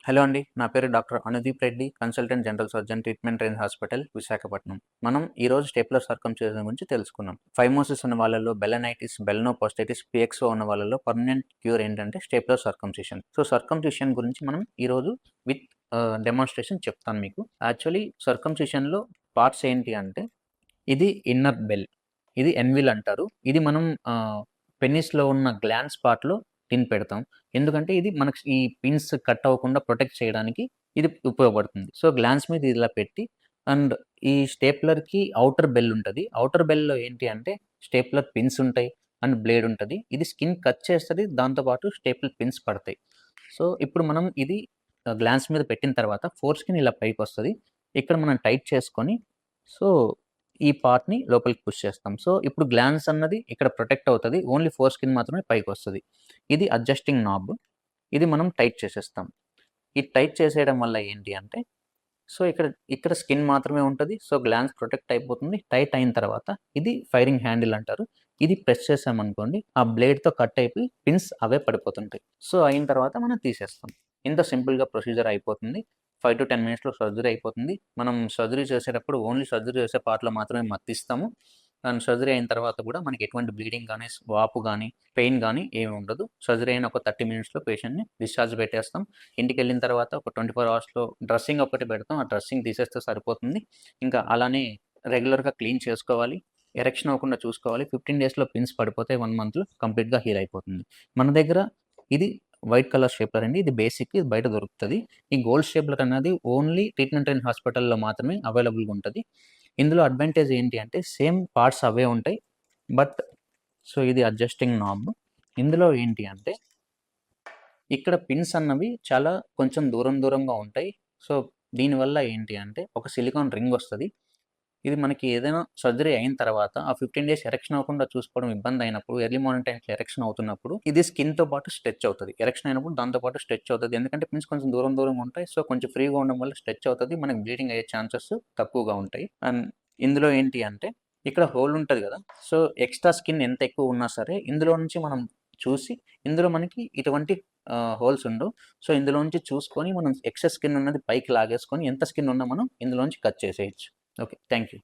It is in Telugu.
హలో అండి. నా పేరు doctor Anudeep Reddy, consultant general surgeon, treatment range hospital, Visakhapatnam. మనం ఈరోజు స్టేప్లర్ సర్కంసిజన్ గురించి తెలుసుకుందాం. ఫైమోసిస్ ఉన్న వాళ్ళలో, బెలనైటిస్, బెలనోపోస్టైటిస్, పిఎక్స్ఓ ఉన్న వాళ్ళలో పర్మనెంట్ క్యూర్ ఏంటంటే స్టేప్లర్ సర్కంసిషన్. సో, సర్కంసిషన్ గురించి మనం ఈరోజు విత్ డెమాన్స్ట్రేషన్ చెప్తాను మీకు. యాక్చువల్లీ సర్కంసిషన్‌లో పార్ట్స్ ఏంటి అంటే, ఇది ఇన్నర్ బెల్, ఇది ఎన్విల్ అంటారు. ఇది మనం పెనిస్‌లో ఉన్న గ్లాండ్స్ పార్ట్‌లో పిన్ పెడతాం. ఎందుకంటే ఇది మనకు ఈ పిన్స్ కట్ అవ్వకుండా ప్రొటెక్ట్ చేయడానికి ఇది ఉపయోగపడుతుంది. సో, గ్లాండ్స్ మీద ఇలా పెట్టి అండ్ ఈ స్టేప్లర్‌కి ఔటర్ బెల్ ఉంటది. ఔటర్ బెల్‌లో ఏంటి అంటే స్టేప్లర్ పిన్స్ ఉంటాయి అండ్ బ్లేడ్ ఉంటది. ఇది స్కిన్ కట్ చేస్తది. దాంతో పాటు స్టేప్లర్ పిన్స్ పడతాయి. సో, ఇప్పుడు మనం ఇది గ్లాండ్స్ మీద పెట్టిన తర్వాత ఫోర్ స్కిన్ ఇలా పైకొస్తది. ఇక్కడ మనం టైట్ చేసుకొని సో, ఈ పార్ట్‌ని లోపలికి పుష్ చేస్తాం. సో, ఇప్పుడు గ్లాండ్స్ అన్నది ఇక్కడ ప్రొటెక్ట్ అవుతది. ఓన్లీ ఫోర్ స్కిన్ మాత్రమే పైకొస్తది. ఇది అడ్జస్టింగ్ నాబ్. ఇది మనం టైట్ చేసేస్తాం. ఈ టైట్ చేసేయడం వల్ల ఏంటి అంటే, సో, ఇక్కడ స్కిన్ మాత్రమే ఉంటది. సో, గ్లాండ్స్ ప్రొటెక్ట్ అయిపోతుంది. టైట్ అయిన తర్వాత ఇది ఫైరింగ్ హ్యాండిల్ అంటారు. ఇది ప్రెస్ చేసామనుకోండి, ఆ బ్లేడ్‌తో కట్ అయిపోయి పిన్స్ అవే పడిపోతుంటాయి. సో, అయిన తర్వాత మనం తీసేస్తాం. ఇంత సింపుల్‌గా ప్రొసీజర్ అయిపోతుంది. 5-10 మినిట్స్‌లో సర్జరీ అయిపోతుంది. మనం సర్జరీ చేసేటప్పుడు ఓన్లీ సర్జరీ చేసే పార్ట్‌లో మాత్రమే మత్తిస్తాము. అండ్ సర్జరీ అయిన తర్వాత కూడా మనకి ఎటువంటి బ్లీడింగ్ గానీ, వాపు గానీ, పెయిన్ గానీ ఏమి ఉండదు. సర్జరీ అయిన ఒక 30 మినిట్స్‌లో పేషెంట్‌ని డిశ్చార్జ్ పెట్టేస్తాం. ఇంటికెళ్ళిన తర్వాత ఒక 24 అవర్స్‌లో డ్రెస్సింగ్ ఒక్కటి పెడతాం. ఆ డ్రెస్సింగ్ తీసేస్తే సరిపోతుంది. ఇంకా అలానే రెగ్యులర్‌గా క్లీన్ చేసుకోవాలి. ఎరెక్షన్ అవ్వకుండా చూసుకోవాలి. 15 డేస్‌లో పిన్స్ పడిపోతే 1 మంత్‌లో కంప్లీట్‌గా హీల్ అయిపోతుంది. మన దగ్గర ఇది వైట్ కలర్ స్టేప్లర్ అండి. ఇది బేసిక్. ఇది బయట దొరుకుతది. ఈ గోల్డ్ స్టేప్లర్ అనేది ఓన్లీ ట్రీట్మెంట్ రేంజ్ హాస్పిటల్‌లో మాత్రమే అవైలబుల్‌గా ఉంటది. ఇందులో అడ్వాంటేజ్ ఏంటి అంటే సేమ్ పార్ట్స్ అవే ఉంటాయి. బట్ సో, ఇది అడ్జస్టింగ్ నాబ్. ఇందులో ఏంటి అంటే ఇక్కడ పిన్స్ అన్నవి చాలా కొంచెం దూరంగా ఉంటాయి. సో, దీనివల్ల ఏంటి అంటే ఒక సిలికాన్ రింగ్ వస్తది. ఇది మనకి ఏదైనా సర్జరీ అయిన తర్వాత ఆ 15 డేస్ ఎరెక్షన్ అవ్వకుండా చూసుకోవడం ఇబ్బంది అయినప్పుడు, ఎర్లీ మార్నింగ్ టైమ్స్‌లో ఎరెక్షన్ అవుతున్నప్పుడు ఇది స్కిన్‌తో పాటు స్ట్రెచ్ అవుతది. ఎరెక్షన్ అయినప్పుడు దాంతో పాటు స్ట్రెచ్ అవుతది. ఎందుకంటే పిన్స్ కొంచెం దూరంగా ఉంటాయి. సో, కొంచెం ఫ్రీగా ఉండడం వల్ల స్ట్రెచ్ అవుతది. మనకి బ్లీడింగ్ అయ్యే ఛాన్సెస్ తక్కువగా ఉంటాయి. అండ్ ఇందులో ఏంటి అంటే ఇక్కడ హోల్ ఉంటది గదా! సో, ఎక్స్‌ట్రా స్కిన్ ఎంత ఎక్కువ ఉన్నా సరే ఇందులో నుంచి మనం చూసి ఇందులో మనకి ఇటువంటి హోల్స్ ఉండవు. సో, ఇందులో నుంచి చూసుకొని మనం ఎక్సెస్ స్కిన్ ఉన్నది పైకి లాగేసుకొని ఎంత స్కిన్ ఉన్నా మనం ఇందులో నుంచి కట్ చేసేయొచ్చు. ఓకే. Thank you.